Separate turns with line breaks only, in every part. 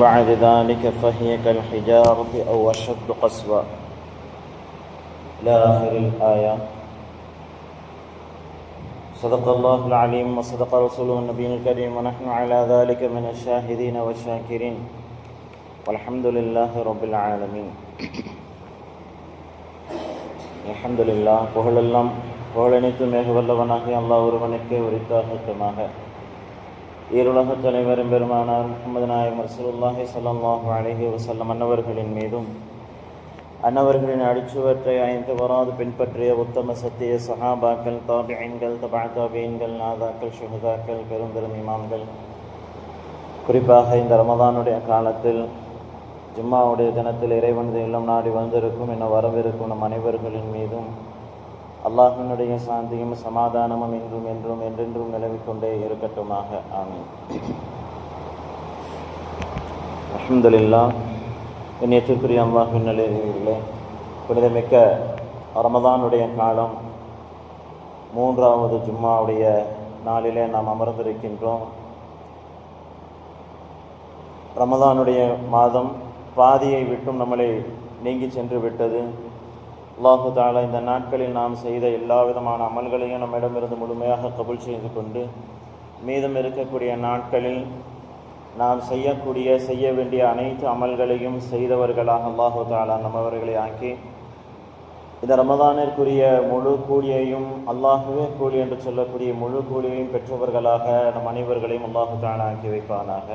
بعد ذلك فهي كالحجارة أو أشد قسوة إلى آخر الآية. صدق الله العليم وصدق رسوله النبي الكريم ونحن على ذلك من الشاهدين والشاكرين والحمد لله رب العالمين. الحمد لله. புகழெல்லாம் புகழனைத்து மேகவல்லவனாகி அல்லாஹ் ஒருவனுக்கே உரித்தாகட்டுமாக. ஈருலக தலைவரும் பெருமானார் முஹம்மது நாயகம் ரசூலுல்லாஹி ஸல்லல்லாஹு அலைஹி வஸல்லம் அன்னவர்களின் மீதும் அன்னவர்களின் அடிச்சுவற்றை ஐந்து வராது பின்பற்றிய உத்தம சத்திய சஹாபாக்கள், தாபிஈன்கள், தபா தாபிஈன்கள், நாதாக்கள், ஷுஹதாக்கள், பெரும்பெரும் இமாம்கள், குறிப்பாக இந்த ரமதானுடைய காலத்தில் ஜும்மாவுடைய தினத்தில் இறைவனது இல்லம் நாடி வந்திருக்கும் என வரவிருக்கும் நம் அனைவர்களின் மீதும் அல்லாஹ்வினுடைய சாந்தியும் சமாதானமும் இன்றும் என்றும் என்றென்றும் நிலவிக்கொண்டே இருக்கட்டுமாக. ஆமீன். அல்ஹம்துலில்லாஹ். கண்ணியத்திற்குரிய அல்லாஹ்வின் நல்லடியார்களே, புனிதமிக்க ரமதானுடைய காலம் மூன்றாவது ஜும்மாவுடைய நாளிலே நாம் அமர்ந்திருக்கின்றோம். ரமதானுடைய மாதம் பாதியை விட்டும் நம்மளை நீங்கி சென்று விட்டது. அல்லாஹு தஆலா இந்த நாட்களில் நாம் செய்த எல்லா விதமான அமல்களையும் நம்மிடமிருந்து முழுமையாக கபூல் செய்து கொண்டு மீதம் இருக்கக்கூடிய நாட்களில் நாம் செய்ய வேண்டிய அனைத்து அமல்களையும் செய்தவர்களாக அல்லாஹு தஆலா நம்மவர்களை ஆக்கி இந்த ரமதானிற்குரிய முழு கூலியையும் அல்லாஹுவே கூலி என்று சொல்லக்கூடிய முழு கூலியையும் பெற்றவர்களாக நம் அனைவர்களையும் அல்லாஹு தஆலா ஆக்கி வைப்பானாக.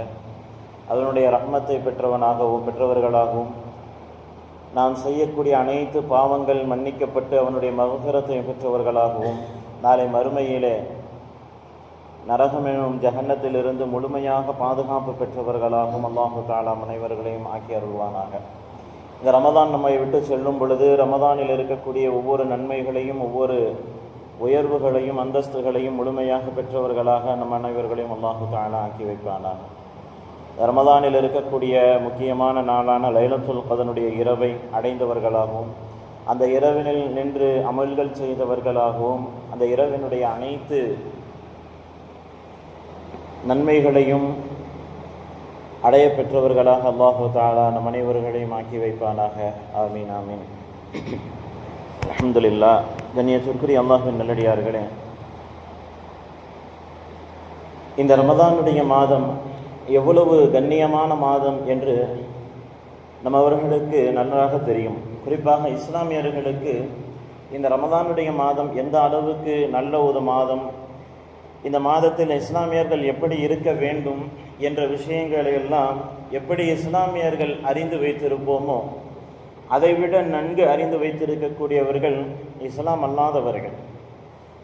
அதனுடைய ரஹ்மத்தை பெற்றவர்களாகவும் நாம் செய்யக்கூடிய அனைத்து பாவங்கள் மன்னிக்கப்பட்டு அவனுடைய மக்ஃபிரத்தை பெற்றவர்களாகவும் நாளை மறுமையிலே நரகம் எனும் ஜஹன்னத்திலிருந்து முழுமையாக பாதுகாப்பு பெற்றவர்களாகவும் அல்லாஹு தஆலா அனைவர்களையும் ஆக்கி அருள்வானாக. இந்த ரமதான் நம்மை விட்டு செல்லும் பொழுது ரமதானில் இருக்கக்கூடிய ஒவ்வொரு நன்மைகளையும் ஒவ்வொரு உயர்வுகளையும் அந்தஸ்துகளையும் முழுமையாக பெற்றவர்களாக நம் அனைவர்களையும் அல்லாஹு தஆலா ஆக்கி வைப்பானாக. ரமதானில் இருக்கக்கூடிய முக்கியமான நாளான லைலத்துல் கத்ருடைய இரவை அடைந்தவர்களாகவும் அந்த இரவினில் நின்று அமல்கள் செய்தவர்களாகவும் அந்த இரவினுடைய அனைத்து நன்மைகளையும் அடைய பெற்றவர்களாக அல்லாஹு தஆலா நம் அனைவர்களையும் ஆக்கி வைப்பானாக. ஆமீன் ஆமீன். அல்ஹம்துலில்லாஹ். கண்ணியத்திற்குரிய அல்லாஹ்வின் நல்லடியார்களே, இந்த ரமதானுடைய மாதம் எவ்வளவு கண்ணியமான மாதம் என்று நம்ம அவர்களுக்கு நன்றாக தெரியும். குறிப்பாக இஸ்லாமியர்களுக்கு இந்த ரமதானுடைய மாதம் எந்த அளவுக்கு நல்ல ஒரு மாதம், இந்த மாதத்தில் இஸ்லாமியர்கள் எப்படி இருக்க வேண்டும் என்ற விஷயங்களை எல்லாம் எப்படி இஸ்லாமியர்கள் அறிந்து வைத்திருப்போமோ அதைவிட நன்கு அறிந்து வைத்திருக்கக்கூடியவர்கள் இஸ்லாம் அல்லாதவர்கள்,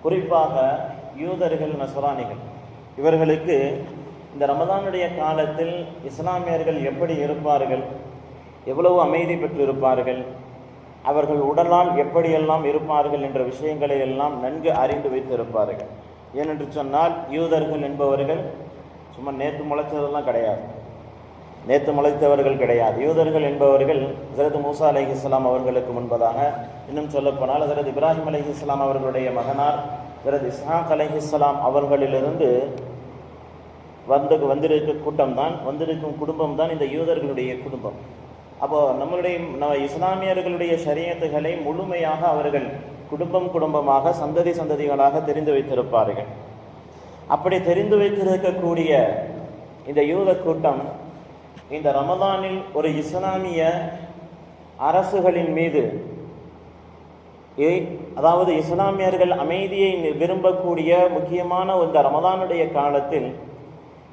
குறிப்பாக யூதர்கள், நஸ்ரானிகள். இவர்களுக்கு இந்த ரமதானுடைய காலத்தில் இஸ்லாமியர்கள் எப்படி இருப்பார்கள், எவ்வளவு அமைதி பெற்று இருப்பார்கள், அவர்கள் உடலால் எப்படியெல்லாம் இருப்பார்கள் என்ற விஷயங்களை எல்லாம் நன்கு அறிந்து வைத்திருப்பார்கள். ஏனென்று சொன்னால் யூதர்கள் என்பவர்கள் சும்மா நேற்று முளைச்சதெல்லாம் கிடையாது, நேற்று முளைத்தவர்கள் கிடையாது. யூதர்கள் என்பவர்கள் ஹஸரத் மூசா அலைஹிஸ்ஸலாம் அவர்களுக்கு முன்பதாக, இன்னும் சொல்லப்போனால் ஹஸரத் இப்ராஹிம் அலைஹிஸ்ஸலாம் அவர்களுடைய மகனார் ஹஸரத் இஸ்ஹாக் அலைஹிஸ்ஸலாம் அவர்களிலிருந்து வந்திருக்கும் குடும்பம் தான் இந்த யூதர்களுடைய குடும்பம். அப்போ இஸ்லாமியர்களுடைய ஷரியத்துகளை முழுமையாக அவர்கள் குடும்பமாக சந்ததிகளாக தெரிந்து வைத்திருப்பார்கள். அப்படி தெரிந்து வைத்திருக்கக்கூடிய இந்த யூத கூட்டம் இந்த ரமதானில் ஒரு இஸ்லாமிய அரசுகளின் மீது, அதாவது இஸ்லாமியர்கள் அமைதியை விரும்பக்கூடிய முக்கியமான இந்த ரமதானுடைய காலத்தில்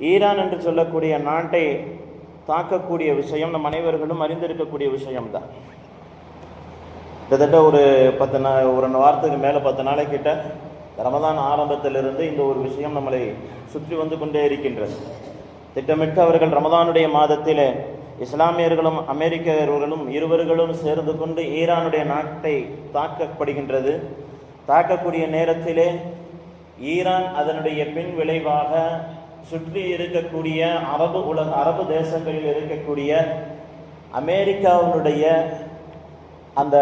ஈரான் என்று சொல்லக்கூடிய நாட்டை தாக்கக்கூடிய விஷயம் நம் அனைவர்களும் அறிந்திருக்கக்கூடிய விஷயம்தான். கிட்டத்தட்ட ஒரு வாரத்துக்கு மேலே 10 நாளைக்கிட்ட ரமதான் ஆரம்பத்திலிருந்து இந்த ஒரு விஷயம் நம்மளை சுற்றி வந்து கொண்டே இருக்கின்றது. திட்டமிட்டு அவர்கள் ரமதானுடைய மாதத்தில் இஸ்லாமியர்களும் அமெரிக்கர்களும் இருவர்களும் சேர்ந்து கொண்டு ஈரானுடைய நாட்டை தாக்கப்படுகின்றது. தாக்கக்கூடிய நேரத்திலே ஈரான் அதனுடைய பின் விளைவாக சுற்றி இருக்கக்கூடிய அரபு தேசங்களில் இருக்கக்கூடிய அமெரிக்காவினுடைய அந்த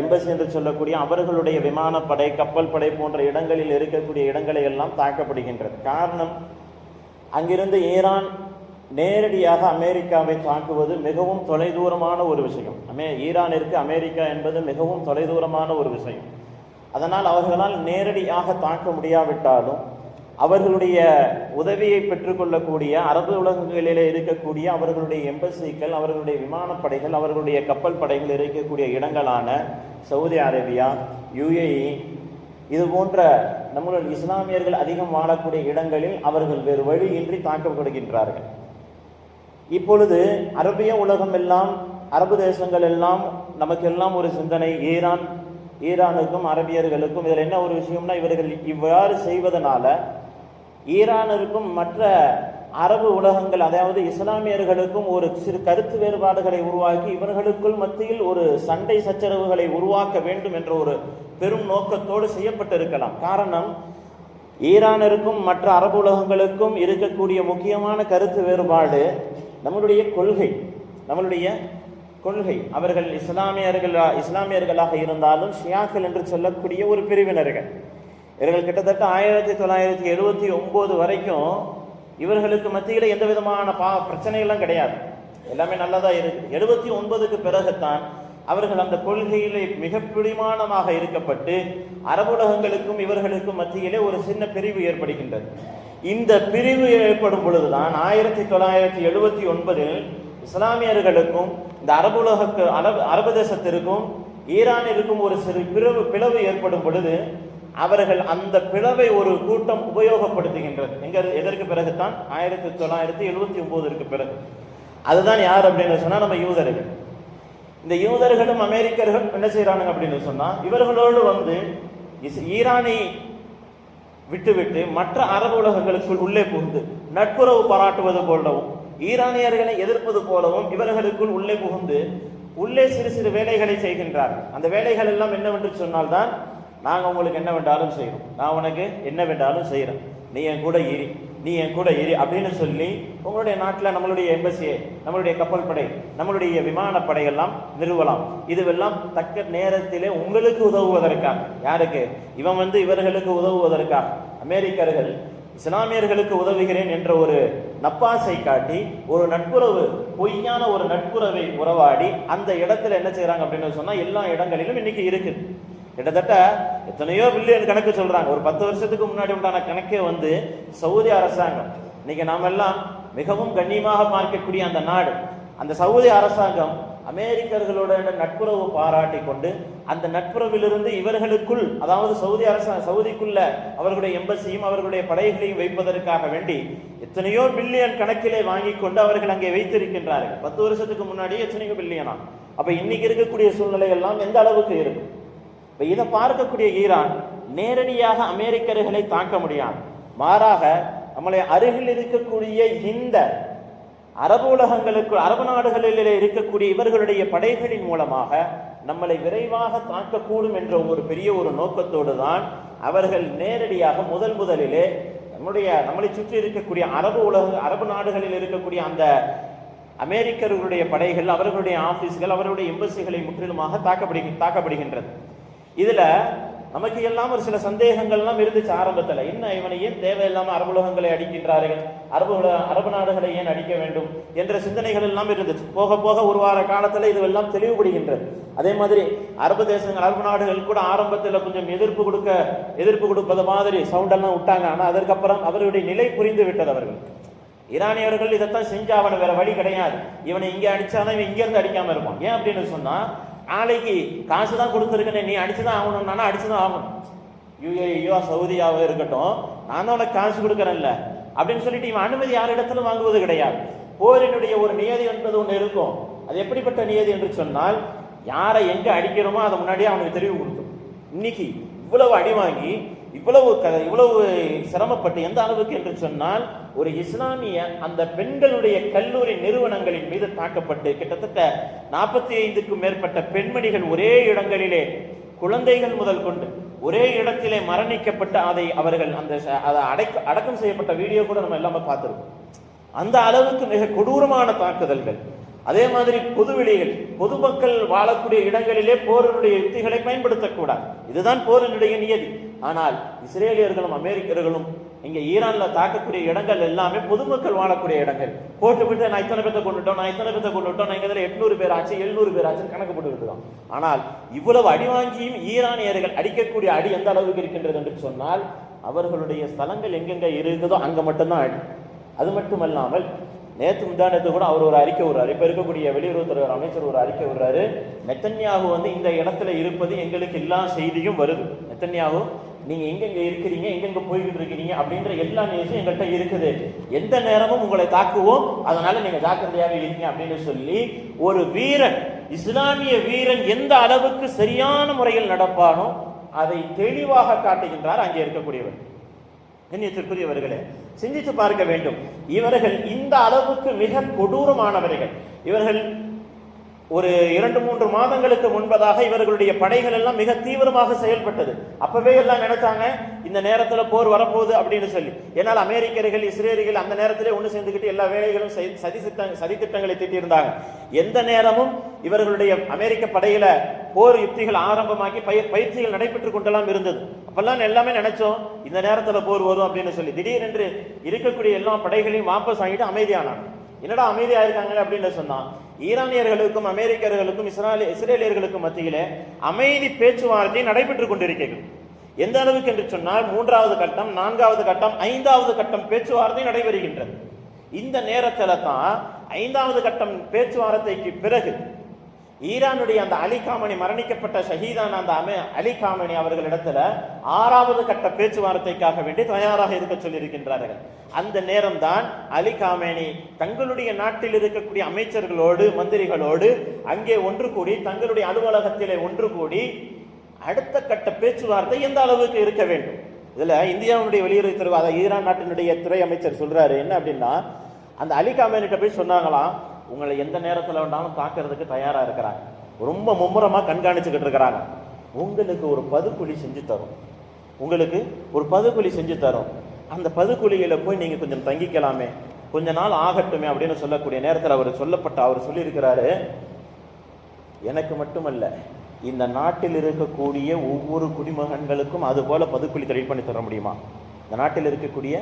எம்பசி என்று சொல்லக்கூடிய அவர்களுடைய விமானப்படை, கப்பல் படை போன்ற இடங்களில் இருக்கக்கூடிய இடங்களை எல்லாம் தாக்கப்படுகின்றது. காரணம், அங்கிருந்து ஈரான் நேரடியாக அமெரிக்காவை தாக்குவது மிகவும் தொலைதூரமான ஒரு விஷயம். ஈரானிற்கு அமெரிக்கா என்பது மிகவும் தொலைதூரமான ஒரு விஷயம். அதனால் அவர்களால் நேரடியாக தாக்க முடியாவிட்டாலும் அவர்களுடைய உதவியை பெற்றுக்கொள்ளக்கூடிய அரபு உலகங்களிலே இருக்கக்கூடிய அவர்களுடைய எம்பசிக்கள், அவர்களுடைய விமானப்படைகள், அவர்களுடைய கப்பல் படைகள் இருக்கக்கூடிய இடங்களான சவுதி அரேபியா, UAE இது போன்ற நம்மளுடைய இஸ்லாமியர்கள் அதிகம் வாழக்கூடிய இடங்களில் அவர்கள் வேறு வழியின்றி தாக்கப்படுகின்றார்கள். இப்பொழுது அரபிய உலகம் எல்லாம், அரபு தேசங்கள் எல்லாம் நமக்கெல்லாம் ஒரு சிந்தனை, ஈரானுக்கும் அரபியர்களுக்கும் இதில் என்ன ஒரு விஷயம்னா, இவர்கள் இவ்வாறு செய்வதனால ஈரானிற்கும் மற்ற அரபு உலகங்கள், அதாவது இஸ்லாமியர்களுக்கும் ஒரு சிறு கருத்து வேறுபாடுகளை உருவாக்கி இவர்களுக்குள் மத்தியில் ஒரு சண்டை சச்சரவுகளை உருவாக்க வேண்டும் என்ற ஒரு பெரும் நோக்கத்தோடு செய்யப்பட்டிருக்கலாம். காரணம், ஈரானிற்கும் மற்ற அரபு உலகங்களுக்கும் இருக்கக்கூடிய முக்கியமான கருத்து வேறுபாடு நம்மளுடைய கொள்கை. அவர்கள் இஸ்லாமியர்களாக இருந்தாலும் ஷியாக்கள் என்று சொல்லக்கூடிய ஒரு பிரிவினர்கள். இவர்கள் கிட்டத்தட்ட 1979 வரைக்கும் இவர்களுக்கு மத்தியில் எந்த விதமான பிரச்சனைகளும் கிடையாது, எல்லாமே நல்லதா இருக்கு. 79க்கு பிறகுதான் அவர்கள் அந்த கொள்கையிலே மிக பிடிமானமாக இருக்கப்பட்டு அரபுலகங்களுக்கும் இவர்களுக்கும் மத்தியிலே ஒரு சின்ன பிரிவு ஏற்படுகின்றது. இந்த பிரிவு ஏற்படும் பொழுதுதான் 1979 இஸ்லாமியர்களுக்கும் இந்த அரபு தேசத்திற்கும் ஈரானிற்கும் ஒரு சிறு பிளவு ஏற்படும் பொழுது அவர்கள் அந்த பிளவை ஒரு கூட்டம் உபயோகப்படுத்துகின்றது. எதற்கு பிறகுதான் 1979 பிறகு. அதுதான் யார் அப்படின்னு சொன்னா, நம்ம யூதர்கள். இந்த யூதர்களும் அமெரிக்கர்களும் என்ன செய்யறாங்க அப்படின்னு சொன்னா, இவர்களோடு வந்து ஈரானை விட்டுவிட்டு மற்ற அரபு உலகங்களுக்குள் உள்ளே புகுந்து நட்புறவு பாராட்டுவது போலவும் ஈரானியர்களை எதிர்ப்பது போலவும் இவர்களுக்குள் உள்ளே புகுந்து சிறு சிறு வேலைகளை செய்கின்றார்கள். அந்த வேலைகள் எல்லாம் என்னவென்று சொன்னால்தான், நாங்கள் உங்களுக்கு என்ன வேண்டாலும் செய்யறோம், நான் உனக்கு என்ன வேண்டாலும் செய்யறேன், நீ என் கூட இரு அப்படின்னு சொல்லி உங்களுடைய நாட்டில் நம்மளுடைய எம்பசியை, நம்மளுடைய கப்பல் படை, நம்மளுடைய விமானப்படை எல்லாம் நிறுவலாம். இதுவெல்லாம் தக்க நேரத்திலே உங்களுக்கு உதவுவதற்காக. யாருக்கு? இவன் வந்து இவர்களுக்கு உதவுவதற்காக. அமெரிக்கர்கள் இஸ்லாமியர்களுக்கு உதவுகிறேன் என்ற ஒரு நப்பாசை காட்டி ஒரு நட்புறவு, பொய்யான ஒரு நட்புறவை உறவாடி அந்த இடத்துல என்ன செய்யறாங்க அப்படின்னு சொன்னா, எல்லா இடங்களிலும் இன்னைக்கு இருக்குது. கிட்டத்தட்ட எத்தனையோ பில்லியன் கணக்கு சொல்றாங்க. ஒரு 10 வருஷத்துக்கு முன்னாடி உண்டான கணக்கே வந்து சவுதி அரசாங்கம், இன்னைக்கு நாம எல்லாம் மிகவும் கண்ணியமாக பார்க்கக்கூடிய அந்த நாடு, அந்த சவுதி அரசாங்கம் அமெரிக்கர்களோட நட்புறவு பாராட்டி கொண்டு அந்த நட்புறவிலிருந்து இவர்களுக்குள், அதாவது சவுதிக்குள்ள அவர்களுடைய எம்பசியும் அவர்களுடைய படைகளையும் வைப்பதற்காக வேண்டி எத்தனையோ பில்லியன் கணக்கிலே வாங்கி கொண்டு அவர்கள் அங்கே வைத்திருக்கின்றார்கள். 10 வருஷத்துக்கு முன்னாடி எத்தனையோ பில்லியனா. அப்ப இன்னைக்கு இருக்கக்கூடிய சூழ்நிலை எல்லாம் எந்த அளவுக்கு இருக்கும்? இதை பார்க்கக்கூடிய ஈரான் நேரடியாக அமெரிக்கர்களை தாக்க முடியாது. மாறாக நம்மளை அருகில் இருக்கக்கூடிய இந்த அரபு உலகங்களுக்கு, அரபு நாடுகளிலே இருக்கக்கூடிய இவர்களுடைய படைகளின் மூலமாக நம்மளை விரைவாக தாக்கக்கூடும் என்ற ஒரு பெரிய ஒரு நோக்கத்தோடு தான் அவர்கள் நேரடியாக முதலிலே நம்மளை சுற்றி இருக்கக்கூடிய அரபு நாடுகளில் இருக்கக்கூடிய அந்த அமெரிக்கர்களுடைய படைகள், அவர்களுடைய ஆபீஸ்கள், அவர்களுடைய எம்பசிகளை முற்றிலுமாக தாக்கப்படுகின்றது. இதுல நமக்கு எல்லாம் ஒரு சில சந்தேகங்கள் எல்லாம் இருந்துச்சு ஆரம்பத்துல. என்ன, இவனை ஏன் தேவையில்லாம அரபு உலகங்களை அடிக்கின்றார்கள், அரபு நாடுகளை ஏன் அடிக்க வேண்டும் என்ற சிந்தனைகள் எல்லாம் இருந்துச்சு. போக போக ஒரு வார காலத்துல இதுவெல்லாம் தெளிவுபடுகின்றது. அதே மாதிரி அரபு நாடுகள் கூட ஆரம்பத்தில் கொஞ்சம் எதிர்ப்பு கொடுப்பது மாதிரி சவுண்ட் எல்லாம் விட்டாங்க. ஆனா அதற்கப்புறம் அவர்களுடைய நிலை புரிந்து விட்டது. அவர்கள் ஈரானியர்கள் இதைத்தான் செஞ்சா, அவனை வேற வழி கிடையாது, இவனை இங்க அடிச்சாதான் இவன் இங்க இருந்து அடிக்காம இருப்பான். ஏன் அப்படின்னு சொன்னா, நாளைக்கு காசு தான் கொடுத்துருக்கேன், நீ அடிச்சுதான் ஆகணும், அடிச்சுதான் ஆகணும். UAE சவுதியாவோ இருக்கட்டும், நான் தான் உனக்கு காசு கொடுக்கறேன்ல அப்படின்னு சொல்லிட்டு இவன் அனுமதி யார் இடத்துல வாங்குவது கிடையாது. போரினுடைய ஒரு நியதி என்பது ஒன்று இருக்கும். அது எப்படிப்பட்ட நியதி என்று சொன்னால், யாரை எங்க அடிக்கிறோமோ அதை முன்னாடியே அவனுக்கு தெளிவு கொடுக்கும். இன்னைக்கு இவ்வளவு அடி வாங்கி இவ்வளவு சிரமப்பட்டு எந்த அளவுக்கு என்று சொன்னால், ஒரு இஸ்லாமிய அந்த பெண்களுடைய கல்லூரி நிறுவனங்களின் மீது தாக்கப்பட்டு கிட்டத்தட்ட 45க்கும் மேற்பட்ட பெண்மணிகள் ஒரே இடங்களிலே, குழந்தைகள் முதல் கொண்டு ஒரே இடத்திலே மரணிக்கப்பட்டு அவர்கள் அடக்கம் செய்யப்பட்ட வீடியோ கூட நம்ம எல்லாமே பார்த்திருக்கோம். அந்த அளவுக்கு மிக கொடூரமான தாக்குதல்கள். அதே மாதிரி பொதுவெளிகள், பொதுமக்கள் வாழக்கூடிய இடங்களிலே போரினுடைய யுக்திகளை பயன்படுத்தக்கூடாது. இதுதான் போரினுடைய நியதி. ஆனால் இஸ்ரேலியர்களும் அமெரிக்கர்களும் இங்க ஈரான்ல தாக்கக்கூடிய இடங்கள் எல்லாமே பொதுமக்கள் வாழக்கூடிய இடங்கள். போட்டு நான் இத்தனை பேர்த்த கொண்டுட்டோம், நான் 800 பேர் ஆச்சு, 700 பேர் ஆச்சுன்னு கணக்கு போட்டுக்கிட்டு தான். ஆனால் இவ்வளவு அடி வாங்கியும் ஈரானியர்கள் அடிக்கக்கூடிய அடி எந்த அளவுக்கு இருக்கின்றது என்று சொன்னால், அவர்களுடைய ஸ்தலங்கள் எங்கெங்க இருக்குதோ அங்க மட்டும்தான் அடி. அது மட்டுமல்லாமல் நேற்று முந்தானத்து கூட அவர் ஒரு அறிக்கை விடுறாரு. இப்ப இருக்கக்கூடிய வெளியுறவுத்துறை அமைச்சர் ஒரு அறிக்கை விடுறாரு, நெத்தன்யாகு இந்த இடத்துல இருப்பது எங்களுக்கு எல்லா செய்தியும் வருது. நெத்தன்யாகு நீங்க எங்கெங்க இருக்கிறீங்க, எங்கெங்க போய்கிட்டு இருக்கிறீங்க அப்படின்ற எல்லா நியூஸும் எங்கள்கிட்ட இருக்குது. எந்த நேரமும் உங்களை தாக்குவோம், அதனால நீங்க ஜாக்கிரதையாக இருக்கீங்க அப்படின்னு சொல்லி ஒரு வீரன், இஸ்லாமிய வீரன் எந்த அளவுக்கு சரியான முறையில் நடப்பானோ அதை தெளிவாக காட்டுகின்றார் அங்கே இருக்கக்கூடியவர். கண்ணியத்திற்குரியவர்களே, சிந்தித்து பார்க்க வேண்டும். இவர்கள் இந்த அளவுக்கு மிக கொடூரமானவர்கள். இவர்கள் ஒரு 2-3 மாதங்களுக்கு முன்பதாக இவர்களுடைய படைகள் எல்லாம் மிக தீவிரமாக செயல்பட்டது. அப்பவே எல்லாம் நினைச்சாங்க இந்த நேரத்துல போர் வரப்போகுது அப்படின்னு சொல்லி. ஏன்னால் அமெரிக்கர்கள், இஸ்ரேலிகள் அந்த நேரத்திலே ஒன்று சேர்ந்துக்கிட்டு எல்லா வேலைகளும் சதி திட்டங்களை தீட்டியிருந்தாங்க. எந்த நேரமும் இவர்களுடைய அமெரிக்க படையில போர் யுக்திகள் ஆரம்பமாக்கி பயிற்சிகள் நடைபெற்றுக் கொண்டெல்லாம் இருந்தது. அப்பெல்லாம் எல்லாமே நினைச்சோம் இந்த நேரத்துல போர் வரும் அப்படின்னு சொல்லி. திடீரென்று இருக்கக்கூடிய எல்லா படைகளையும் வாபஸ் வாங்கிட்டு அமைதியானாங்க. என்னடா அமைதியா இருக்காங்க அப்படின்னு சொன்னா, ஈரானியர்களுக்கும் அமெரிக்கர்களுக்கும் இஸ்ரேலியர்களுக்கும் மத்தியிலே அமைதி பேச்சுவார்த்தை நடைபெற்றுக் கொண்டிருக்கிறது. எந்த அளவுக்கு என்று சொன்னால் 3வது கட்டம், 4வது கட்டம், 5வது கட்டம் பேச்சுவார்த்தை நடைபெறுகின்றது. இந்த நேரத்தில் தான் 5வது கட்டம் பேச்சுவார்த்தைக்கு பிறகு ஈரானுடைய அந்த அலி காமனி மரணிக்கப்பட்ட ஷஹீதான அந்த அலி காமனி அவர்களிடத்துல 6வது கட்ட பேச்சுவார்த்தைக்காக வேண்டி தயாராக இருக்க சொல்லியிருக்கின்றார்கள். அந்த நேரம் தான் அலி காமனி தங்களுடைய நாட்டில் இருக்கக்கூடிய அமைச்சர்களோடு மந்திரிகளோடு அங்கே ஒன்று கூடி, தங்களுடைய அலுவலகத்திலே ஒன்று கூடி அடுத்த கட்ட பேச்சுவார்த்தை எந்த அளவுக்கு இருக்க வேண்டும். இதுல இந்தியாவுடைய வெளியுறவுத்துறை, அதாவது ஈரான் நாட்டினுடைய துறை அமைச்சர் சொல்றாரு என்ன அப்படின்னா, அந்த அலி காமனிட்ட போய் சொன்னாங்களாம், உங்களை எந்த நேரத்தில் வேண்டாலும் தாக்குறதுக்கு தயாரா இருக்கிறாங்க, ரொம்ப மும்முரமா கண்காணிச்சுக்கிட்டு இருக்கிறாங்க, உங்களுக்கு ஒரு பதுக்குழி செஞ்சு தரும், உங்களுக்கு ஒரு பதுக்குழி செஞ்சு தரும், அந்த பதுக்குழியில போய் நீங்க கொஞ்சம் தங்கிக்கலாமே, கொஞ்ச நாள் ஆகட்டுமே அப்படின்னு சொல்லக்கூடிய நேரத்தில் அவர் சொல்லியிருக்கிறாரு, எனக்கு மட்டுமல்ல இந்த நாட்டில் இருக்கக்கூடிய ஒவ்வொரு குடிமகன்களுக்கும் அது போல பதுக்குழி ரெடி பண்ணி தர முடியுமா? இந்த நாட்டில் இருக்கக்கூடிய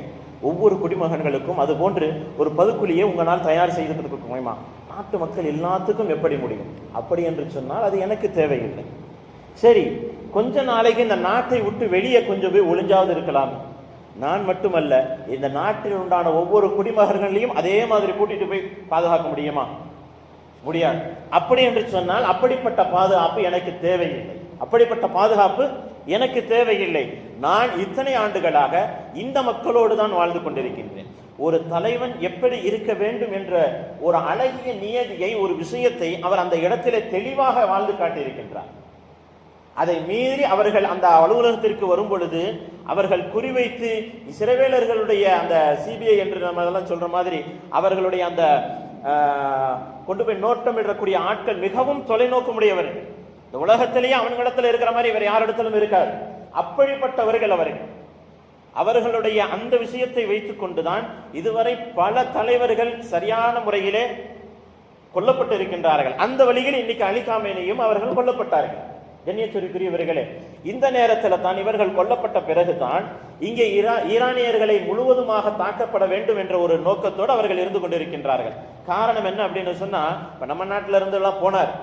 ஒவ்வொரு குடிமகன்களுக்கும் அது போன்று ஒரு பதுக்குழியை உங்களால் தயார் செய்து கொடுக்க முடியுமா? நாட்டு மக்கள் எல்லாத்துக்கும் எப்படி முடியும்? அப்படி என்று சொன்னால் அது எனக்கு தேவையில்லை. சரி, கொஞ்ச நாளைக்கு இந்த நாட்டை விட்டு வெளியே கொஞ்சம் போய் ஒளிஞ்சாவது இருக்கலாம். நான் மட்டுமல்ல, இந்த நாட்டில் உண்டான ஒவ்வொரு குடிமகன்களையும் அதே மாதிரி கூட்டிட்டு போய் பாதுகாக்க முடியுமா? முடியாது. அப்படி என்று சொன்னால் அப்படிப்பட்ட பாதுகாப்பு எனக்கு தேவையில்லை. அப்படிப்பட்ட பாதுகாப்பு எனக்கு தேவையில்லை. நான் இத்தனை ஆண்டுகளாக இந்த மக்களோடு தான் வாழ்ந்து கொண்டிருக்கின்றேன். ஒரு தலைவன் எப்படி இருக்க வேண்டும் என்ற ஒரு அழகிய நியதியை, ஒரு விஷயத்தை அவர் அந்த இடத்திலே தெளிவாக வாழ்ந்து காட்டியிருக்கின்றார். அதை மீறி அவர்கள் அந்த அலுவலகத்திற்கு வரும் பொழுது அவர்கள் குறிவைத்து இஸ்ரவேலர்களுடைய அந்த சிபிஐ என்று நம்ம அதெல்லாம் சொல்ற மாதிரி அவர்களுடைய அந்த கொண்டு போய் நோட்டமிடக்கூடிய ஆட்கள் மிகவும் தொலைநோக்கமுடையவர்கள். இந்த உலகத்திலேயே அவனிடத்தில் இருக்கிற மாதிரி இவர் யாரிடத்திலும் இருக்காது. அப்படிப்பட்டவர்கள் அவர்களுடைய அந்த விஷயத்தை வைத்துக் கொண்டுதான் இதுவரை பல தலைவர்கள் சரியான முறையிலே கொல்லப்பட்டு இருக்கின்றார்கள். அந்த வழியில் இன்னைக்கு அலி காமேனியும் அவர்கள் கொல்லப்பட்டார்கள். கண்ணியத்திற்குரியவர்களே, இந்த நேரத்தில் தான் இவர்கள் கொல்லப்பட்ட பிறகுதான் இங்கே ஈரானியர்களை முழுவதுமாக தாக்கப்பட வேண்டும் என்ற ஒரு நோக்கத்தோடு அவர்கள் இருந்து கொண்டிருக்கின்றார்கள். காரணம் என்ன அப்படின்னு சொன்னா, இப்ப நம்ம நாட்டில இருந்து எல்லாம் போனார்,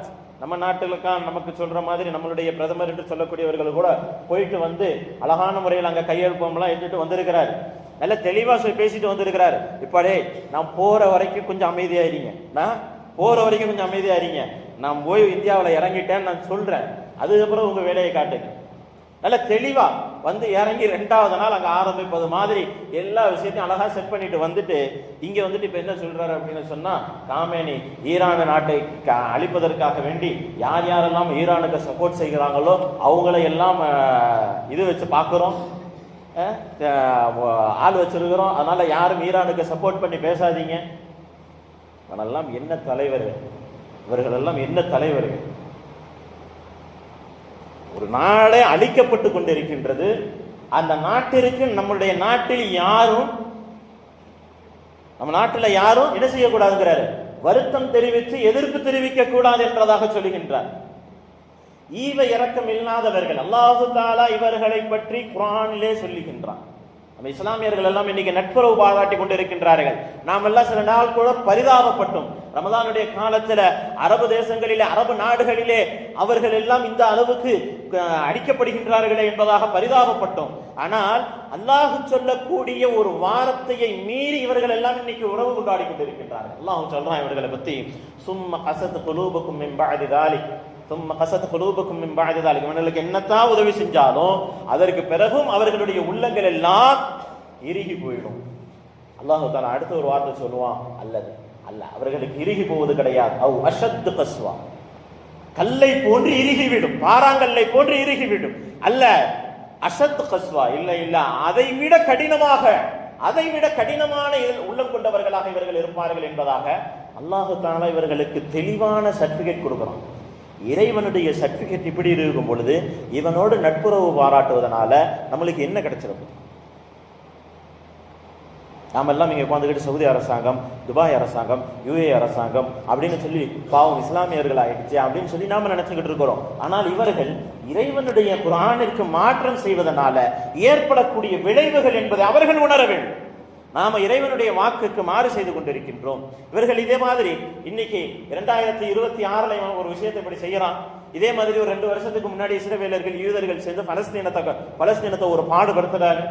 நம்ம நாட்டுக்கா நமக்கு சொல்ற மாதிரி நம்மளுடைய பிரதமர் என்று சொல்லக்கூடியவர்கள் கூட போயிட்டு வந்து அழகான முறையில் அங்க கையெழுப்பம்லாம் எடுத்துட்டு வந்திருக்கிறார். நல்ல தெளிவா பேசிட்டு வந்திருக்கிறாரு. இப்படே நான் போற வரைக்கும் கொஞ்சம் அமைதியாயிருங்க, நான் போற வரைக்கும் கொஞ்சம் அமைதியாயிருங்க, நான் போய் இந்தியாவில் இறங்கிட்டேன்னு நான் சொல்றேன், அதுக்கப்புறம் உங்க வேலையை காட்டுங்க. நல்ல தெளிவா வந்து இறங்கி 2வது நாள் அங்க ஆரம்பிப்பது மாதிரி எல்லா விஷயத்தையும் அழகா செட் பண்ணிட்டு வந்துட்டு இங்க வந்துட்டு இப்ப என்ன சொல்றாரு அப்படின்னு சொன்னா, காமேனி ஈரான் நாட்டை அழிப்பதற்காக வேண்டி யார் யாரெல்லாம் ஈரானுக்கு சப்போர்ட் செய்கிறாங்களோ அவங்களை எல்லாம் இது வச்சு பார்க்கிறோம், ஆள் வச்சிருக்கிறோம், அதனால யாரும் ஈரானுக்கு சப்போர்ட் பண்ணி பேசாதீங்க. அதெல்லாம் என்ன தலைவர், இவர்கள் எல்லாம் என்ன தலைவர்கள்? ஒரு நாடே அழிக்கப்பட்டு கொண்டிருக்கின்றது. அந்த நாட்டிற்கு நம்முடைய நாட்டில் யாரும், நம்ம நாட்டில் யாரும் என்ன செய்யக்கூடாதுங்கிறாரு, வருத்தம் தெரிவித்து எதிர்ப்பு தெரிவிக்க கூடாது என்றதாக சொல்லுகின்றார். ஈவ இரக்கம் இல்லாதவர்கள், அல்லாஹு தஆலா இவர்களை பற்றி குர்ஆனிலே சொல்லுகின்றார். நம்ம இஸ்லாமியர்கள் எல்லாம் இன்னைக்கு நட்புறவு பாராட்டி கொண்டு இருக்கின்றார்கள். நாம் எல்லாம் சில நாள் கூட பரிதாபப்பட்டோம். ரமதானுடைய காலத்துல அரபு தேசங்களிலே, அரபு நாடுகளிலே அவர்கள் எல்லாம் இந்த அளவுக்கு அடிக்கப்படுகின்றார்களே என்பதாக பரிதாபப்பட்டோம். ஆனால் அல்லாஹ் சொல்லக்கூடிய ஒரு வார்த்தையை மீறி இவர்கள் எல்லாம் இன்னைக்கு உறவு கொண்டாடி கொண்டிருக்கின்றார்கள். அல்லாஹ் சொல்றான் இவர்களை பத்தி, சும்ம கஸத் குலூபுக்கும் மின் பஅதி தாலிக், சும்ம கஸத் குலூபுக்கும் மின் பஅதி தாலிக். இவர்களுக்கு என்னத்தான் உதவி செஞ்சாலும் அதற்கு பிறகும் அவர்களுடைய உள்ளங்கள் எல்லாம் இறுகி போயிடும். அல்லாஹ் தஆலா அடுத்த ஒரு வார்த்தை சொல்லுவான், அல்ல அவர்களுக்கு இறுகி போவது கிடையாது. அவ் அஷத் கஸ்வா, கல்லை போன்று இறுகிவிடும், பாறாங்கல்லை போன்று இறுகிவிடும். அல்ல அஷத் கஸ்வா, இல்ல அதைவிட கடினமான உள்ளம் கொண்டவர்களாக இவர்கள் இருப்பார்கள் என்பதாக அல்லாஹ் தஆலா இவர்களுக்கு தெளிவான சர்டிபிகேட் கொடுக்கிறான். இறைவனுடைய சர்டிபிகேட் இப்படி இருக்கும் பொழுது இவனோடு நட்புறவு பாராட்டுவதனால நம்மளுக்கு என்ன கிடைச்சிடும்? நாம எல்லாம் இங்கே உட்காந்துக்கிட்டு சவுதி அரசாங்கம், துபாய் அரசாங்கம், யுஏ அரசாங்கம் அப்படின்னு சொல்லி பாவம் இஸ்லாமியர்கள் ஆயிடுச்சு அப்படின்னு சொல்லி நாம நினைச்சுக்கிட்டு இருக்கிறோம். ஆனால் இவர்கள் இறைவனுடைய குர்ஆனிற்கு மாற்றம் செய்வதனால ஏற்படக்கூடிய விளைவுகள் என்பதை அவர்கள் உணர வேண்டும். நாம இறைவனுடைய வாக்குக்கு மாறு செய்து கொண்டிருக்கின்றோம். இவர்கள் இதே மாதிரி இன்னைக்கு 2026 ஒரு விஷயத்தை இப்படி செய்யறான். இதே மாதிரி ஒரு 2 வருஷத்துக்கு முன்னாடி இஸ்ரவேலர்கள், யூதர்கள் சேர்ந்து பலஸ்தீனத்தை ஒரு பாடுபடுத்துறாங்க.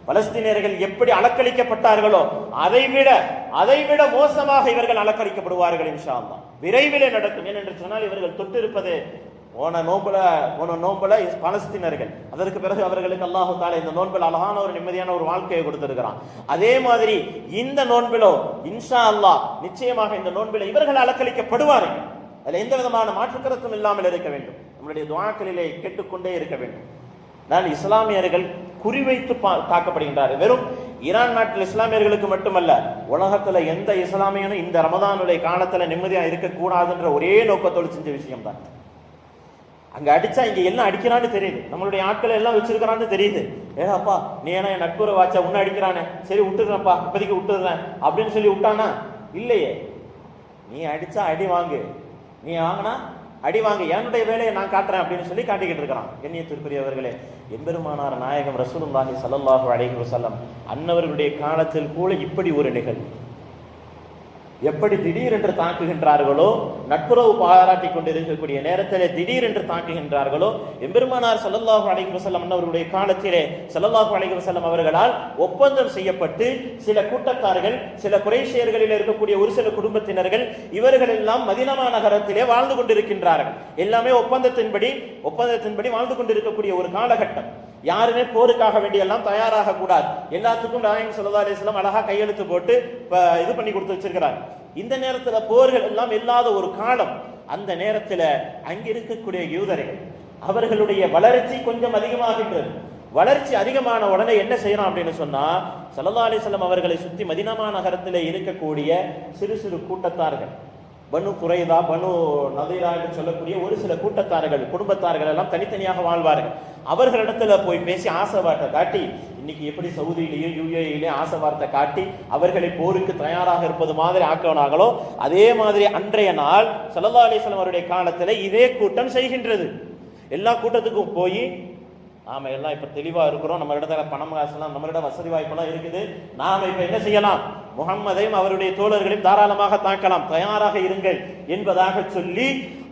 பலஸ்தீனியர்கள் எப்படி அலக்களிக்கப்பட்டார்களோ அதைவிட மோசமாக இவர்கள் அலக்களிக்கப்படுவார்கள் இன்ஷா அல்லாஹ். விரைவிலே நடக்கும். ஏனென்று சொன்னால் இவர்கள் தொட்டிருப்பது போன நோம்புல பலஸ்தீனர்கள். அதற்கு பிறகு அவர்களுக்கு அல்லாஹ் தஆலா இந்த நோன்பில் அழகான ஒரு நிம்மதியான ஒரு வாழ்க்கையை கொடுத்திருக்கிறான். அதே மாதிரி இந்த நோன்பிலோ இன்ஷா அல்லாஹ் நிச்சயமாக இந்த நோன்பில இவர்கள் அலக்களிக்கப்படுவார்கள். அதில் எந்த விதமான மாற்று கருத்தும் இல்லாமல் இருக்க வேண்டும். நம்முடைய துஆக்களிலே கேட்டுக்கொண்டே இருக்க வேண்டும். நான் இஸ்லாமியர்கள் குறிவைத்து தாக்கப்படுகின்றார்கள். வெறும் ஈரான் நாட்டில் இஸ்லாமியர்களுக்கு மட்டுமல்ல, உலகத்துல எந்த இஸ்லாமியனும் இந்த ரமதானுடைய காலத்துல நிம்மதியா இருக்கக்கூடாதுன்ற ஒரே நோக்கத்தோடு செஞ்ச விஷயம் தான். அங்க அடிச்சா இங்க எல்லாம் அடிக்கிறான்னு தெரியுது, நம்மளுடைய ஆட்களை எல்லாம் வச்சிருக்கிறான்னு தெரியுது. ஏப்பா நீ ஏன்னா என் நட்புற வாச்சா உன்ன அடிக்கிறானே, சரி விட்டுறேன்ப்பா, இப்போதைக்கு விட்டுறேன் அப்படின்னு சொல்லி விட்டானா? இல்லையே. நீ அடிச்சா அடி வாங்கு, நீ வாங்கினா அடி வாங்க, என்னுடைய வேலையை நான் காட்டுறேன் அப்படின்னு சொல்லி காட்டிக்கிட்டு இருக்கிறான். கண்ணியத்திற்குரியவர்களே, எம்பெருமானார் நாயகம் ரசூலுல்லாஹி ஸல்லல்லாஹு அலைஹி வஸல்லம் அன்னவர்களுடைய காலத்தில் கூட இப்படி ஒரு நிகழ்வு எப்படி திடீரென்று தாக்குகின்றார்களோ, நட்புறவு பாராட்டி கொண்டிருக்கக்கூடிய நேரத்திலே திடீரென்று தாக்குகின்றார்களோ, எம்பெருமானார் ஸல்லல்லாஹு அலைஹி வஸல்லம் அன்னவர்களுடைய காலத்திலே ஸல்லல்லாஹு அலைஹி வஸல்லம் அவர்களால் ஒப்பந்தம் செய்யப்பட்டு சில கூட்டத்தார்கள், சில குறைஷியர்களில் இருக்கக்கூடிய ஒரு சில குடும்பத்தினர்கள் இவர்கள் எல்லாம் மதீனா நகரத்திலே வாழ்ந்து கொண்டிருக்கின்றார்கள். எல்லாமே ஒப்பந்தத்தின்படி வாழ்ந்து கொண்டிருக்கக்கூடிய ஒரு காலகட்டம். யாருமே போருக்காக வேண்டிய எல்லாம் தயாராக கூடாது. எல்லாத்துக்கும் நாயகம் ஸல்லல்லாஹு அலைஹி வஸல்லம் அழகா கையெழுத்து போட்டு இது பண்ணி கொடுத்து வச்சிருக்கிறாங்க. இந்த நேரத்துல போர்கள் எல்லாம் இல்லாத ஒரு காலம். அந்த நேரத்துல அங்கிருக்கக்கூடிய யூதர்கள் அவர்களுடைய வளர்ச்சி கொஞ்சம் அதிகமாகின்றது. வளர்ச்சி அதிகமான உடனே என்ன செய்யணும் அப்படின்னு சொன்னா, ஸல்லல்லாஹு அலைஹி வஸல்லம் அவர்களை சுத்தி மதீனா நகரத்திலே இருக்கக்கூடிய சிறு சிறு கூட்டத்தார்கள், பனு குறைதா, பனு நதீரா என்று சொல்லக்கூடிய ஒரு சில கூட்டத்தார்கள், குடும்பத்தார்கள் எல்லாம் தனித்தனியாக வாழ்வார்கள். அவர்களிடத்துல போய் பேசி ஆசை வார்த்தை காட்டி, இன்னைக்கு எப்படி சவுதியிலேயும் யுஏஇலேயும் ஆசை வார்த்தை காட்டி அவர்களை போருக்கு தயாராக இருப்பது மாதிரி ஆக்கவனாங்களோ, அதே மாதிரி அன்றைய நாள் ஸல்லல்லாஹு அலைஹி வஸல்லம் அவருடைய காலத்துல இதே கூட்டம் செய்கின்றது. எல்லா கூட்டத்துக்கும் போய், நாம எல்லாம் இப்ப தெளிவா இருக்கிறோம், நம்ம இடத்துல பணம் காசுலாம், நம்மளிடம் வசதி வாய்ப்பெல்லாம் இருக்குது, நாம இப்ப என்ன செய்யலாம், முஹம்மதையும் அவருடைய தோழர்களையும் தாராளமாக தாக்கலாம், தயாராக இருங்கள் என்பதாக சொல்லி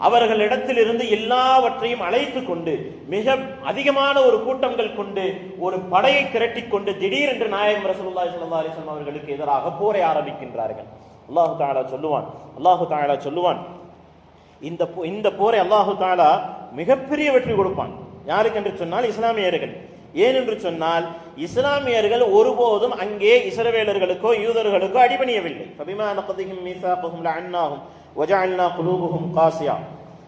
அவர்களிடத்தில் இருந்து எல்லாவற்றையும் அழைத்து கொண்டு மிக அதிகமான ஒரு கூட்டங்கள் கொண்டு ஒரு படையை திரட்டி கொண்டு திடீரென்று நாயகம் ரசூலுல்லாஹி ஸல்லல்லாஹு அலைஹி வஸல்லம் அவர்களுக்கு எதிராக போரை ஆரம்பிக்கின்றார்கள். அல்லாஹ் தஆலா சொல்லுவான் இந்த போரை அல்லாஹ் தஆலா மிகப்பெரிய வெற்றி கொடுப்பான். யாருக்கு என்று சொன்னால் இஸ்லாமியர்கள். ஏன் என்று சொன்னால் இஸ்லாமியர்கள் ஒருபோதும் அங்கே இஸ்ரவேலர்களுக்கோ யூதர்களுக்கோ அடிபணியவில்லை. ஃபபிமா நக்திஹிம் மீசாகஹும் லஅன்னாஹும் வஜஅல்னா குலூபுஹும் காசியா.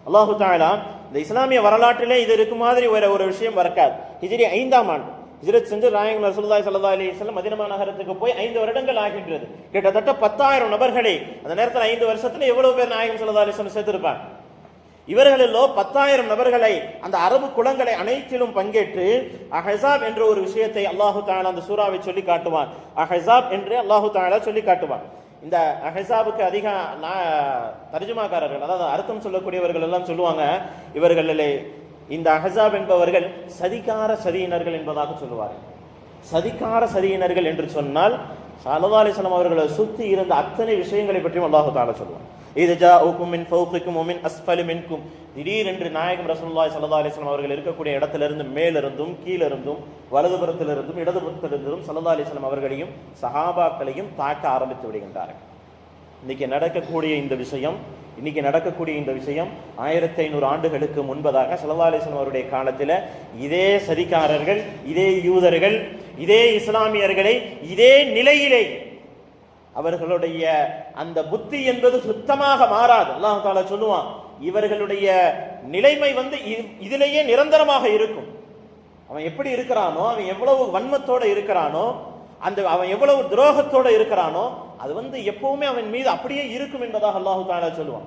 அல்லாஹ் தஆலா இந்த இஸ்லாமிய வரலாற்றிலே இது இருக்கு மாதிரி ஒரு விஷயம் வரக்காது. ஹிஜ்ரி 5ஆம் ஆண்டு ஹிஜ்ரத் சென்று நாயகம் ரசூலுல்லாஹி ஸல்லல்லாஹு அலைஹி வஸல்லம் மதீனா நகரத்துக்கு போய் 5 வருடங்கள் ஆகின்றது. கிட்டத்தட்ட 10,000 நபர்களை அந்த நேரத்தில் 5 வருஷத்துல எவ்வளவு பேர் நாயகம் ஸல்லல்லாஹு அலைஹி வஸல்லம் சேர்த்திருப்பாங்க? இவர்களிலோ 10,000 நபர்களை அந்த அரபு குலங்களை அனைத்திலும் பங்கேற்று அஹஸாப் என்ற ஒரு விஷயத்தை அல்லாஹு தஆலா அந்த சூராவை சொல்லி காட்டுவான். அஹஸாப் என்று அல்லாஹு தஆலா சொல்லி காட்டுவான். இந்த அஹஸாபுக்கு அதிக தர்ஜுமாக்காரர்கள், அதாவது அர்த்தம் சொல்லக்கூடியவர்கள் எல்லாம் சொல்லுவாங்க, இவர்களிலே இந்த அஹஸாப் என்பவர்கள் சதிகார சதியினர்கள் என்பதாக சொல்லுவார்கள். சதிகார சதியினர்கள் என்று சொன்னால் ஸல்லல்லாஹு அலைஹி வஸல்லம் அவர்களை சுற்றி இருந்த அத்தனை விஷயங்களை பற்றியும் அல்லாஹ் தஆலா சொல்லுவான். இது ஜாஉக்கும் மின் ஃபௌகிக்கும் வ மின் அஸ்ஃபலி மின்கும், திடீரென்று நாயகம் ரசூலுல்லாஹி ஸல்லல்லாஹு அலைஹி வஸல்லம் அவர்கள் இருக்கக்கூடிய இடத்திலிருந்து மேலிருந்தும் கீழிருந்தும் வலதுபுறத்திலிருந்தும் இடதுபுறத்திலிருந்தும் ஸல்லல்லாஹு அலைஹி வஸல்லம் அவர்களையும் சஹாபாக்களையும் தாக்க ஆரம்பித்து விடுகின்றார்கள். இன்னைக்கு நடக்கக்கூடிய இந்த விஷயம் 1500 ஆண்டுகளுக்கு முன்பதாக ஸல்லல்லாஹு அலைஹி வஸல்லம் அவருடைய காலத்தில் இதே சதிகாரர்கள், இதே யூதர்கள், இதே இஸ்லாமியர்களை இதே நிலையிலே அவர்களுடைய அந்த புத்தி என்பது சுத்தமாக மாறாது. அல்லாஹ் தஆலா சொல்லுவான், இவர்களுடைய நிலைமை இதிலேயே நிரந்தரமாக இருக்கும். அவன் எப்படி இருக்கிறானோ, அவன் எவ்வளவு வன்மத்தோட இருக்கிறானோ, அவன் எவ்வளவு துரோகத்தோட இருக்கிறானோ, அது எப்பவுமே அவன் மீது அப்படியே இருக்கும் என்பதாக அல்லாஹ் தஆலா சொல்லுவான்.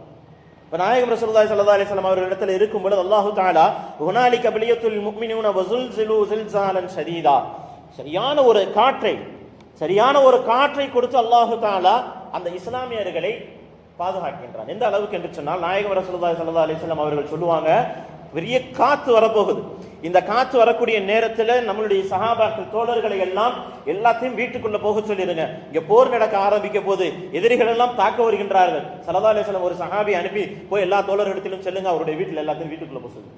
இப்ப நாயகம் ரசூலுல்லாஹி ஸல்லல்லாஹு அலைஹி வஸல்லம் அவர்களிடத்தில் இருக்கும் பொழுது அல்லாஹ் தஆலா ஹுனாலிக பலியத்துல் முஃமினூன வஸுல்ஸிலு ஸில்ஸாலன் ஷதீதா, சரியான ஒரு காற்றை கொடுத்து அல்லாஹ் தஆலா அந்த இஸ்லாமியர்களை பாதுகாக்கின்றான். எந்த அளவுக்கு என்று சொன்னால், நாயகம் ரசூலுல்லாஹி ஸல்லல்லாஹு அலைஹி வஸல்லம் அவர்கள் சொல்லுவாங்க, பெரிய காத்து வரப்போகுது. இந்த காத்து வரக்கூடிய நேரத்தில் நம்மளுடைய சஹாபாக்கள் தோழர்களை எல்லாத்தையும் வீட்டுக்குள்ள போக சொல்லிடுங்க, இங்க போர் நடக்க ஆரம்பிக்க போது, எதிரிகள் எல்லாம் தாக்க வருகின்றார்கள். ஸல்லல்லாஹு அலைஹி வஸல்லம் ஒரு சஹாபி அனுப்பி போய் எல்லா தோழர்களிடத்திலும் சொல்லுங்க, அவருடைய வீட்டில் எல்லாத்தையும் வீட்டுக்குள்ள போக சொல்லுங்க.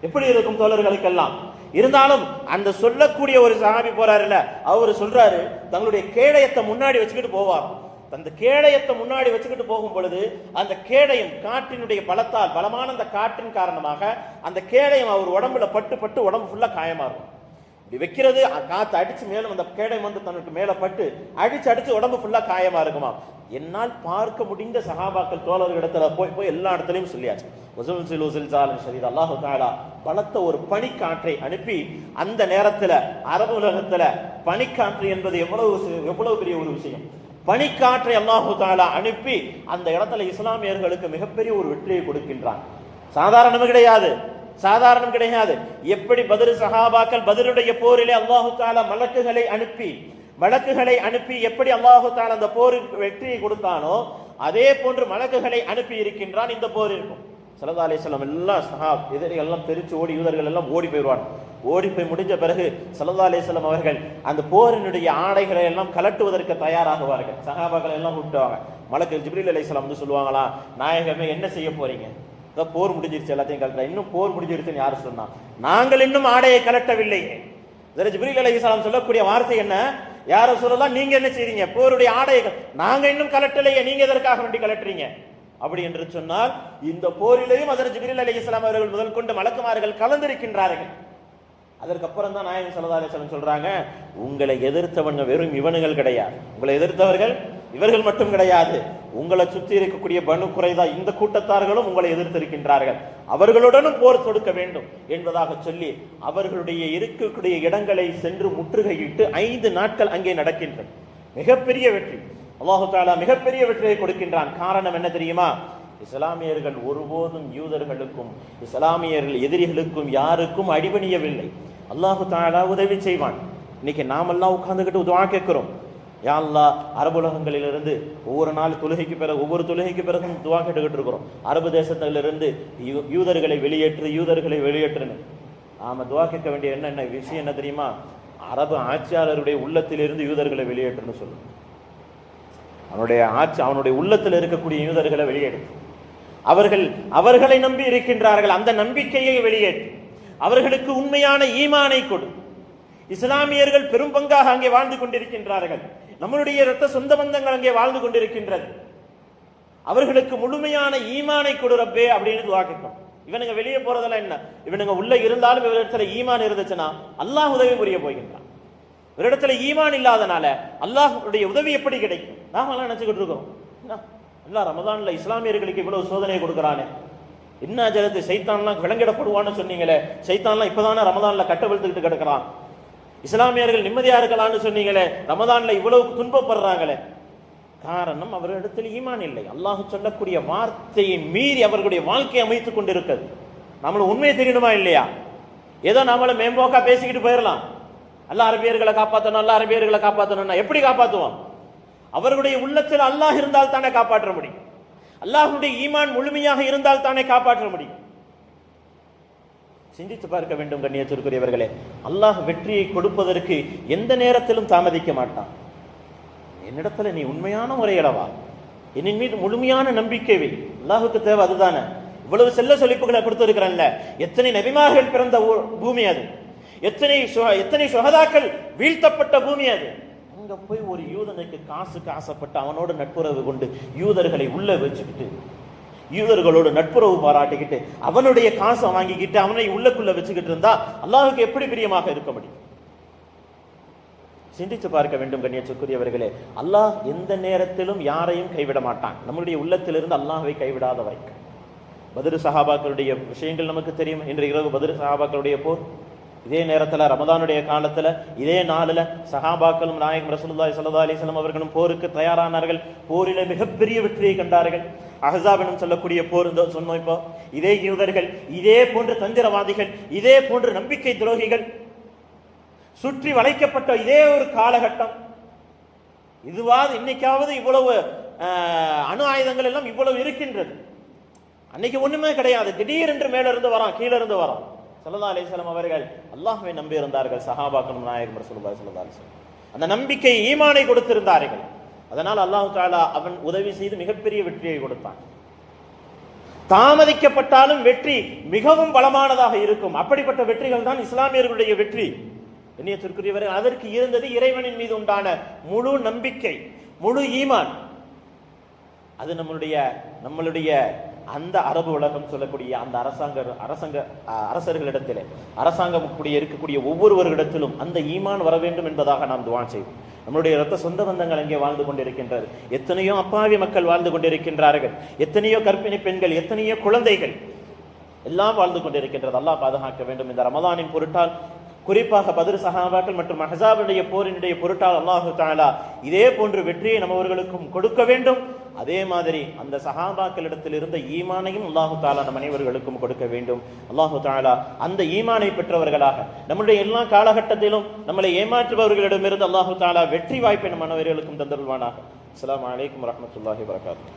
எப்படி இருக்கும் தோழர்களுக்கெல்லாம்? இருந்தாலும் அந்த சொல்லக்கூடிய ஒரு சஹாபி போறாருல்ல, அவரு சொல்றாரு, தங்களுடைய கேடயத்தை முன்னாடி வச்சுக்கிட்டு போவார். அந்த கேடயத்தை முன்னாடி வச்சுக்கிட்டு போகும் பொழுது அந்த கேடயம் காற்றினுடைய பலத்தால், பலமான அந்த காற்றின் காரணமாக அந்த கேடயம் அவர் உடம்புல பட்டு உடம்பு ஃபுல்லா காயமா இருக்கும். இப்படி வைக்கிறது, காத்து அடிச்சு மேலும் அந்த கேடயம் தனக்கு மேல பட்டு அடிச்சு உடம்பு ஃபுல்லா காயமா இருக்குமா. என்னால் பார்க்க முடிந்த சஹாபாக்கள் தோழர்களிடத்துல போய் எல்லா இடத்துலையும் சொல்லியாச்சு. அல்லாஹ் தஆலா பலத்த ஒரு பனிக்காற்றை அனுப்பி, அந்த நேரத்துல அரபு உலகத்துல பனிக்காற்று என்பது எவ்வளவு பெரிய ஒரு விஷயம். பனிக்காற்றை அல்லாஹ் தஆலா அனுப்பி அந்த இடத்துல இஸ்லாமியர்களுக்கு மிகப்பெரிய ஒரு வெற்றியை கொடுக்கின்றான். சாதாரணம் கிடையாது. எப்படி பத்ர் சஹாபாக்கள் பத்ருடைய போரிலே அல்லாஹ் தஆலா மலக்குகளை அனுப்பி எப்படி அல்லாஹ் தஆலா அந்த போருக்கு வெற்றியை கொடுத்தானோ, அதே போன்று மலக்குகளை அனுப்பி இருக்கின்றான் இந்த போரிற்கும். ஸல்லல்லாஹு அலைஹி வஸல்லம் எல்லாம் எதிரிகள் எல்லாம் தெரிச்சு ஓடி, யூதர்கள் எல்லாம் ஓடி போயிடுவாங்க. ஓடி போய் முடிஞ்ச பிறகு ஸல்லல்லாஹு அலைஹி வஸல்லம் அவர்கள் அந்த போரினுடைய ஆடைகளை எல்லாம் கலட்டுவதற்கு தயாராகுவார்கள். சஹாபாக்கள் எல்லாம் கூப்பிட்டுவாங்க. மலக்கு ஜிப்ரீல் அலைஹிஸ்ஸலாம் சொல்லுவாங்களா, நாயகமே என்ன செய்ய போறீங்க? போர் முடிஞ்சிருச்சு, எல்லாத்தையும் கலட்ட. இன்னும் போர் முடிஞ்சிருச்சுன்னு யாரு சொன்னா? நாங்கள் இன்னும் ஆடையை கலட்டவில்லையே. ஜிப்ரீல் அலைஹிஸ்ஸலாம் சொல்லக்கூடிய வார்த்தை என்ன? யார சொல்லலாம், நீங்க என்ன செய்றீங்க? போருடைய ஆடையை நாங்க இன்னும் கலட்டலையே, நீங்க எதற்காக வேண்டி கலட்டுறீங்க? அப்படி என்று சொன்னால் இந்த போரிலேயும் ஹஜ்ரத் ஜிப்ரீல் அலைஹிஸ்ஸலாம் அவர்கள் முதல் கொண்டு மலக்குமார்கள் கலந்திருக்கின்றார்கள். அதற்கப்புறம் தான் நாயகம் ஸல்லல்லாஹு அலைஹி வஸல்லம் சொல்றாங்க, உங்களை எதிர்த்தவங்க வெறும் இவனுங்கள் கிடையாது, உங்களை எதிர்த்தவர்கள் இவர்கள் மட்டும் கிடையாது, உங்களை சுற்றி இருக்கக்கூடிய பனு குறைதா இந்த கூட்டத்தார்களும் உங்களை எதிர்த்திருக்கின்றார்கள், அவர்களுடனும் போர் தொடுக்க வேண்டும் என்பதாக சொல்லி அவர்களுடைய இருக்கக்கூடிய இடங்களை சென்று முற்றுகையிட்டு 5 நாட்கள் அங்கே நடக்கின்றன. மிகப்பெரிய வெற்றி. அல்லாஹ் தஆலா மிகப்பெரிய வெற்றியை கொடுக்கின்றான். காரணம் என்ன தெரியுமா? இஸ்லாமியர்கள் ஒருபோதும் யூதர்களுக்கும் இஸ்லாமியர்கள் எதிரிகளுக்கும் யாருக்கும் அடிபணியவில்லை. அல்லாஹ் தஆலா உதவி செய்வான். இன்னைக்கு நாமெல்லாம் உட்கார்ந்துகிட்டு துஆ கேட்கிறோம், யா அல்லாஹ் அரபுலகங்களிலிருந்து ஒவ்வொரு தொழுகைக்கு பிறகும் துஆ கேட்டுக்கிட்டு இருக்கிறோம். அரபு தேசத்திலிருந்து யூதர்களை வெளியேற்றுன்னு நாம துஆ கேட்க வேண்டிய என்ன விஷயம் என்ன தெரியுமா? அரபு ஆட்சியாளருடைய உள்ளத்திலிருந்து யூதர்களை வெளியேற்றுன்னு சொல்லும். அவனுடைய உள்ளத்தில் இருக்கக்கூடிய யூதர்களை வெளியேற்று. அவர்களை நம்பி இருக்கின்றார்கள், அந்த நம்பிக்கையை வெளியேற்று. அவர்களுக்கு உண்மையான ஈமானை கொடு. இஸ்லாமியர்கள் பெரும் பங்காக அங்கே வாழ்ந்து கொண்டிருக்கின்றார்கள். நம்மளுடைய இரத்த சொந்த பந்தங்கள் அங்கே வாழ்ந்து கொண்டிருக்கின்றது. அவர்களுக்கு முழுமையான ஈமானை கொடு ரப்பே அப்படின்னு துஆ கேட்கும். இவனுங்க வெளியே போறதெல்லாம் என்ன? இவனுங்க உள்ள இருந்தாலும் இவரிடத்துல ஈமான் இருந்துச்சுன்னா அல்லாஹ் உதவி புரிய போகின்றான். இவரிடத்துல ஈமான் இல்லாதனால அல்லாஹ்வுடைய உதவி எப்படி கிடைக்கும்? நாமெல்லாம் நினைச்சுக்கிட்டு இருக்கோம், அல்லா ரமதான்ல இஸ்லாமியர்களுக்கு இவ்வளவு சோதனை கொடுக்கிறானே, என்ன ஜலத்து சைத்தான்லாம் விலங்கிடப்படுவான்னு சொன்னீங்களே, சைத்தான்லாம் இப்பதானே ரமதான்ல கட்டவிழ்த்துக்கிட்டு கிடக்கிறான். இஸ்லாமியர்கள் நிம்மதியா இருக்கலாம்னு சொன்னீங்களே, ரமதான்ல இவ்வளவு துன்பப்படுறாங்களே. காரணம் அவர்களிடத்தில் ஈமான் இல்லை. அல்லாஹ் சொல்லக்கூடிய வார்த்தையை மீறி அவர்களுடைய வாழ்க்கையை அமைத்துக் கொண்டிருக்கிறது. நம்மளும் உண்மையை தெரியணுமா இல்லையா? ஏதோ நம்மள மேம்போக்கா பேசிக்கிட்டு போயிடலாம். அல்ல அரபியர்களை காப்பாற்றணும்னா எப்படி காப்பாற்றுவோம்? அவர்களுடைய உள்ளத்தில் அல்லாஹ் இருந்தால் தானே காப்பாற்ற முடியும். அல்லாஹ்வுடைய ஈமான் முழுமையாக இருந்தால் தானே காப்பாற்ற முடியும். சிந்தித்து பார்க்க வேண்டும் கண்ணியத்திற்குரியவர்களே. அல்லாஹ் வெற்றியை கொடுப்பதற்கு எந்த நேரத்திலும் தாமதிக்க மாட்டான். என்னிடத்துல நீ உண்மையான முறையிலவா, என்னின் மீது முழுமையான நம்பிக்கை வை. அல்லாஹுக்கு தேவை அதுதானே. இவ்வளவு செல்ல சொலிப்புகளை கொடுத்திருக்கிறல்ல, எத்தனை நபிமார்கள் பிறந்த பூமி அது, எத்தனை சுஹதாக்கள் வீழ்த்தப்பட்ட பூமி அது. அங்க போய் ஒரு யூதனுக்கு காசுக்கு ஆசைப்பட்டு அவனோடு நட்புறவு கொண்டு யூதர்களை உள்ள வச்சுக்கிட்டு யூதர்களோடு நட்புறவு பாராட்டிக்கிட்டு அவனுடைய காசை வாங்கிக்கிட்டு அவனை உள்ளக்குள்ள வச்சுக்கிட்டு இருந்தா அல்லாஹுக்கு எப்படி பிரியமாக இருக்க முடியும்? சிந்தித்து பார்க்க வேண்டும் கண்ணியத்திற்குரியவர்களே. அல்லாஹ் எந்த நேரத்திலும் யாரையும் கைவிட மாட்டான். நம்முடைய உள்ளத்திலிருந்து அல்லாஹ்வை கைவிடாத வரைக்கும். பத்ர் சஹாபாக்களுடைய விஷயங்கள் நமக்கு தெரியும். இன்று இரவு பத்ர் சஹாபாக்களுடைய போர். இதே நேரத்தில் ரமதானுடைய காலத்துல இதே நாளில் சஹாபாக்களும் நாயகம் ரசூலுல்லாஹி ஸல்லல்லாஹு அலைஹி வஸல்லம் அவர்களும் போருக்கு தயாரானார்கள். போரில மிகப்பெரிய வெற்றியை கண்டார்கள். அஹ்ஸாப் எனும் சொல்லக்கூடிய போர் சொன்னோம். இப்போ இதே யூதர்கள், இதே போன்ற தந்திரவாதிகள், இதே போன்ற நம்பிக்கை துரோகிகள் சுற்றி வளைக்கப்பட்ட இதே ஒரு காலகட்டம். இதுவாது இன்னைக்காவது இவ்வளவு அணு ஆயுதங்கள் எல்லாம் இவ்வளவு இருக்கின்றது. அன்னைக்கு ஒண்ணுமே கிடையாது. திடீரென்று மேல இருந்து வரான், கீழே இருந்து வரான். ஸல்லல்லாஹு அலைஹி வஸல்லம் அவர்கள் அல்லாஹ்வை நம்பி இருந்தார்கள். சஹாபாக்களும் நாயகம் ரசூலுல்லாஹி ஸல்லல்லாஹு அலைஹி வஸல்லம் அந்த நம்பிக்கை ஈமானை கொடுத்திருந்தார்கள். அதனால் அல்லாஹ் தஆலா அவன் உதவி செய்து மிகப்பெரிய வெற்றியை கொடுத்தான். தாமதிக்கப்பட்டாலும் வெற்றி மிகவும் பலமானதாக இருக்கும். அப்படிப்பட்ட வெற்றிகள் தான் இஸ்லாமியர்களுடைய வெற்றி. கண்ணியத்திற்குரியவர்கள், அதற்கு இருந்தது இறைவனின் மீது உண்டான முழு நம்பிக்கை, முழு ஈமான். அது நம்மளுடைய அந்த அரபு உலகம் சொல்லக்கூடிய அந்த அரசர்களிடத்திலே, அரசாங்கம் இருக்கக்கூடிய ஒவ்வொருவரிடத்திலும் அந்த ஈமான் வர வேண்டும் என்பதாக நாம் துஆ செய்வோம். நம்முடைய இரத்த சொந்த பந்தங்கள் அங்கே வாழ்ந்து கொண்டிருக்கின்றது. எத்தனையோ அப்பாவி மக்கள் வாழ்ந்து கொண்டிருக்கின்றார்கள். எத்தனையோ கர்ப்பிணி பெண்கள், எத்தனையோ குழந்தைகள் எல்லாம் வாழ்ந்து கொண்டிருக்கின்றது. அல்லாஹ் பாதுகாக்க வேண்டும். இந்த ரமலானின் பொருட்டால், குறிப்பாக பத்ர் சஹாபாக்கள் மற்றும் அஹ்ஸாபுடைய போரினுடைய பொருட்டால் அல்லாஹ் தஆலா இதே போன்று வெற்றியை நம்மவர்களுக்கும் கொடுக்க வேண்டும். அதே மாதிரி அந்த சஹாபாக்களிடத்தில் இருந்த ஈமானையும் அல்லாஹ் தஆலா நம் அனைவர்களுக்கும் கொடுக்க வேண்டும். அல்லாஹ் தஆலா அந்த ஈமானை பெற்றவர்களாக நம்முடைய எல்லா காலகட்டத்திலும் நம்மளை ஏமாற்றுபவர்களிடமிருந்து அல்லாஹ் தஆலா வெற்றி வாய்ப்பை நம் அனைவர்களுக்கும் தந்தருள்வானாக. அஸ்ஸலாமு அலைக்கும் வரஹ்மத்துல்லாஹி வபரகாத்துஹு.